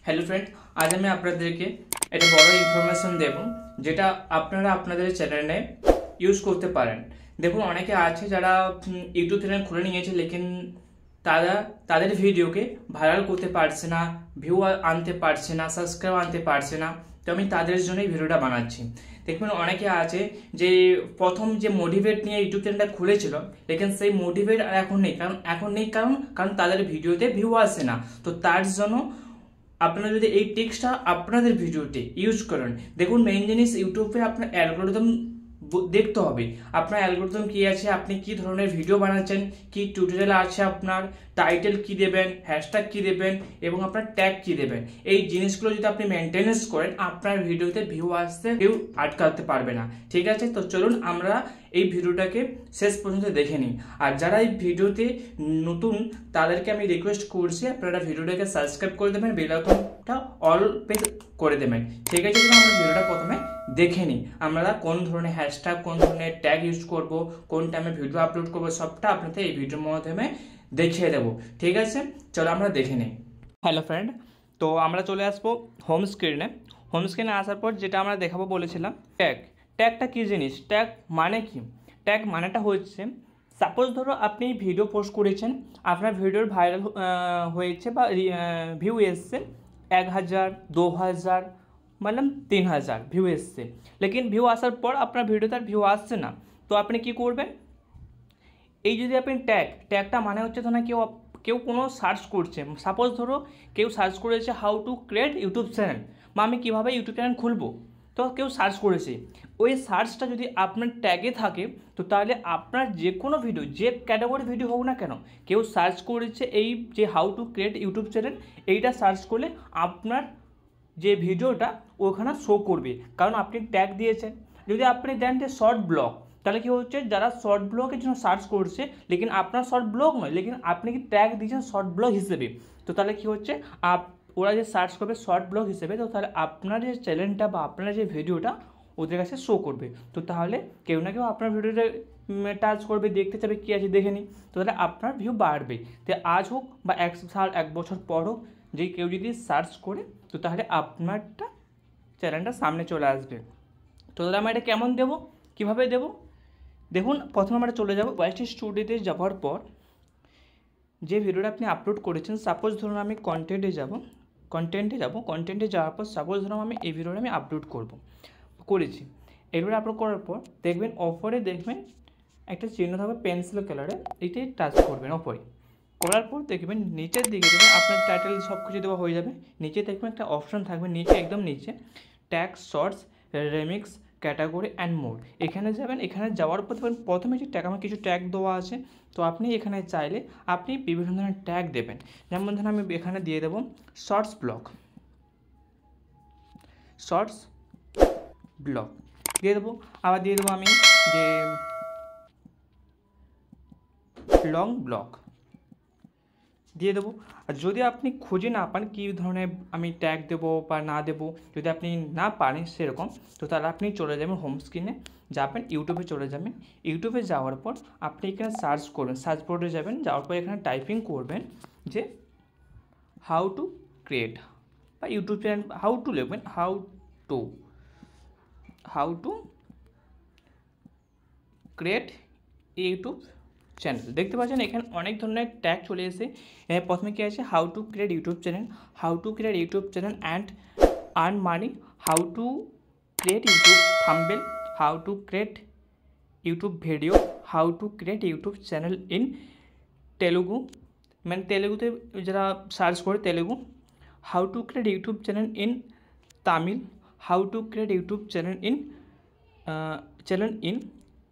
Hello friend, আজ আমি আপনাদেরকে একটা বড় ইনফরমেশন দেব যেটা আপনারা আপনাদের চ্যানেলে ইউজ করতে পারেন। দেখুন, অনেকে আছে যারা ইউটিউব চ্যানেল খুলে নিয়েছে, লেকিন তাদের ভিডিওকে ভাইরাল করতে পারছে না, ভিউ আনতে পারছে না, সাবস্ক্রাইব আনতে পারছে না। তো আমি তাদের জন্যই ভিডিওটা বানাচ্ছি। দেখবেন অনেকে আছে যে প্রথম যে মোটিভেট নিয়ে ইউটিউব চ্যানেলটা খুলেছিল, লেকিন সেই মোটিভেট আর এখন নেই। কারণ তাদের ভিডিওতে ভিউ আসে না। তো তার জন্য আপনারা যদি এই টেক্সটটা আপনাদের ভিডিওতে ইউজ করেন, দেখুন মেইন জিনিস ইউটিউবে আপনার অ্যালগোরিদম দেখতে হবে। আপনার অ্যালগোরিদম কি আছে, আপনি কি ধরনের ভিডিও বানাচ্ছেন, কি টিউটোরিয়াল আছে, আপনার টাইটেল কি দেবেন, হ্যাশট্যাগ কি দেবেন এবং আপনার ট্যাগ কি দেবেন। এই জিনিসগুলো যদি আপনি মেনটেনেন্স করেন, আপনার ভিডিওতে ভিউ আসতে কেউ আটকাতে পারবে না। ঠিক আছে, তো চলুন আমরা এই ভিডিওটাকে শেষ পর্যন্ত দেখে নিই। আর যারা এই ভিডিওতে নতুন তাদেরকে আমি রিকোয়েস্ট করছি আপনারা ভিডিওটাকে সাবস্ক্রাইব করে দেবেন, বেল আইকনটা অল প্রেস করে দেবেন। ঠিক আছে, আমরা ভিডিওটা প্রথমে দেখে নিই। আমরা কোন ধরনের হ্যাশট্যাগ, কোন ধরনের ট্যাগ ইউজ করব, কোন টাইমে ভিডিও আপলোড করব, সবটা আপনাদের এই ভিডিওর মাধ্যমে দেখিয়ে দেবো। ঠিক আছে, চলো আমরা দেখে নিই। হ্যালো ফ্রেন্ড, তো আমরা চলে আসবো হোম স্ক্রিনে। হোম স্ক্রিনে আসার পর যেটা আমরা দেখাবো বলেছিলাম ট্যাগটা কী জিনিস, ট্যাগ মানে কি? ট্যাগ মানেটা হচ্ছে, সাপোজ ধরো আপনি ভিডিও পোস্ট করেছেন, আপনার ভিডিওর ভাইরাল হয়েছে বা ভিউ এসছে 1000, 2000, মানে 3000 ভিউ এসছে, লেকিন ভিউ আসার পর আপনার ভিডিওতে আর ভিউ আসছে না। তো আপনি কি করবেন? এই যদি আপনি ট্যাগটা মানে হচ্ছে ধরুন কেউ কোনো সার্চ করছে, সাপোজ ধরো কেউ সার্চ করেছে how to create YouTube channel, বা আমি কীভাবে ইউটিউব চ্যানেল খুলবো। তো কেউ সার্চ করেছে, ওই সার্চটা যদি আপনার ট্যাগে থাকে, তো তাহলে আপনার যে কোনো ভিডিও, যে ক্যাটাগরি ভিডিও হোক না কেন, কেউ সার্চ করেছে এই যে how to create YouTube channel, এইটা সার্চ করলে আপনার যে ভিডিওটা ওখানে শো করবে, কারণ আপনি ট্যাগ দিয়েছেন। যদি আপনি দেন যে শর্ট ব্লগ, তাহলে কি হচ্ছে, যারা শর্ট ব্লগের জন্য সার্চ করছে, লেকিন আপনার শর্ট ব্লগ নয়, লেকিন আপনি কি ট্যাগ দিয়েছেন শর্ট ব্লগ হিসেবে, তো তাহলে কি হচ্ছে, ওরা যে সার্চ করবে শর্ট ব্লগ হিসেবে, তো তাহলে আপনার যে চ্যানেলটা বা আপনার যে ভিডিওটা ওদের কাছে শো করবে। তো তাহলে কেউ না কেউ আপনার ভিডিওটা টাচ করবে, দেখতে চাবে কী আছে দেখে নিই, তো তাহলে আপনার ভিউ বাড়বে। তো আজ হোক বা 1 সাল 1 বছর পর হোক, যে কেউ যদি সার্চ করে, তো তাহলে আপনারটা চ্যানেলটা সামনে চলে আসবে। তো তাহলে আমরা এটা কেমন দেবো, কীভাবে দেবো? দেখুন, প্রথমে আমরা চলে যাব ওয়াইটি স্টুডিওতে। যাওয়ার পর যে ভিডিওটা আপনি আপলোড করেছেন, সাপোজ ধরুন আমি কন্টেন্টে যাওয়ার পর সাপোজ ধরুন আমি এই ভিডিওটা আমি আপলোড করেছি। এগুলো আপলোড করার পর দেখবেন অফারে দেখবেন একটা চিহ্ন থাকবে পেন্সিল কালারে, এইটাই টাচ করবেন অফারে। করার পর দেখবেন নিচের দিকে দেখবেন আপনার টাইটেল সব কিছু দেওয়া হয়ে যাবে। নিচে দেখবেন একটা অপশান থাকবে, নিচে একদম নিচে tag, shorts, remix, category and mode. এখানে যাবেন, এখানে যাওয়ার পর দেখবেন প্রথমে যে ট্যাগ, আমার কিছু ট্যাগ দেওয়া আছে। তো আপনি এখানে চাইলে আপনি বিভিন্ন ধরনের ট্যাগ দেবেন। যেমন ধরুন আমি এখানে দিয়ে দেবো শর্টস ব্লগ দিয়ে দেবো। আবার দিয়ে দেবো আমি যে লং ব্লগ দিয়ে দেবো। আর যদি আপনি খুঁজে না পান কী ধরনের আমি ট্যাগ দেবো বা না দেবো, যদি আপনি না পারেন সেরকম, তো তাহলে আপনি চলে যাবেন হোম স্ক্রিনে, যাবেন ইউটিউবে চলে যাবেন। ইউটিউবে যাওয়ার পর আপনি এখানে সার্চ করবেন, সার্চ বোর্ডে যাবেন, যাওয়ার পর এখানে টাইপিং করবেন যে হাউ টু ক্রিয়েট, বা ইউটিউব চ্যানেল হাউ টু লিখবেন, how to create YouTube channel. দেখতে পাচ্ছেন এখানে অনেক ধরনের ট্যাগ চলে এসে। প্রথমে কী আছে, how to create YouTube channel and earn money, how to create YouTube thumbnail, how to create YouTube video, how to create YouTube channel in Telugu, মানে তেলুগুতে যারা সার্চ করে Telugu, how to create YouTube channel in Tamil, how to create YouTube channel in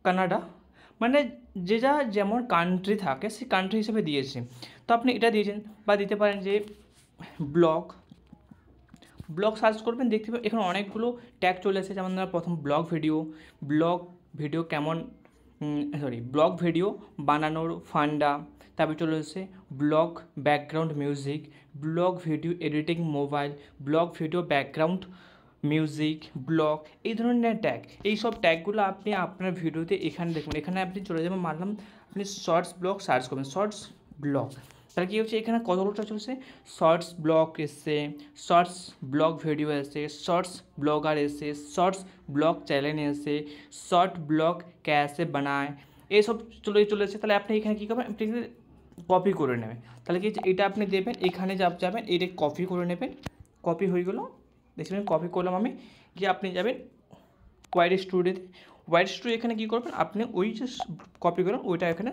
Canada. মানে যে যা যেমন country থাকে সেই country হিসেবে দিয়েছে। তো আপনি এটা দিয়েছেন, বা দিতে পারেন যে ব্লগ সার্চ করবেন, দেখতে পাবেন এখানে অনেকগুলো ট্যাগ চলে এসেছে। যেমন ধরুন প্রথম ব্লগ ভিডিও বানানোর ফান্ডা, তারপরে চলে এসেছে blog background music, blog video editing mobile, blog video background music, blog, এই ধরনের ট্যাগ। এই সব ট্যাগগুলো আপনি আপনার ভিডিওতে এখানে দেখুন। এখানে আপনি চলে যাবেন, মানলাম আপনি শর্টস ব্লগ সার্চ করবেন, শর্টস ব্লগ, তাহলে কী হচ্ছে এখানে কতগুলোটা চলছে, শর্টস ব্লগ এসছে, শর্টস ব্লগ ভিডিও এসে, শর্টস ব্লগার এসে, শর্টস ব্লগ চ্যানেল এসে, শর্ট ব্লগ ক্যাসে বানায়, এইসব চলেছে। তাহলে আপনি এখানে কী করবেন, আপনি কপি করে নেবেন। তাহলে কি এটা আপনি দেবেন, এখানে যাবেন, এটা কপি করে নেবেন, কপি হয়ে গেলো, দেখবেন কপি করলাম আমি, গিয়ে আপনি যাবেন ওয়াইড স্টুডিওতে, ওয়াইড স্টুডিও এখানে কী করবেন, আপনি ওই যে কপি করেন ওইটা এখানে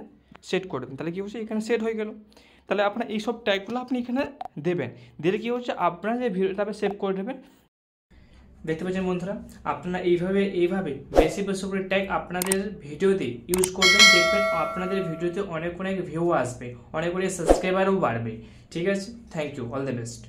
সেট করে দেবেন। তাহলে কী হচ্ছে এখানে সেট হয়ে গেল। তাহলে আপনার এইসব ট্যাগগুলো আপনি এখানে দেবেন, দিলে কী হচ্ছে আপনার যে ভিডিওটা আপনি সেভ করে দেবেন। দেখতে পাচ্ছেন বন্ধুরা, আপনারা এইভাবে বেশি করে ট্যাগ আপনাদের ভিডিওতে ইউজ করবেন, দেখবেন আপনাদের ভিডিওতে অনেক ভিউ আসবে, অনেক সাবস্ক্রাইবারও বাড়বে। ঠিক আছে, thank you, all the best.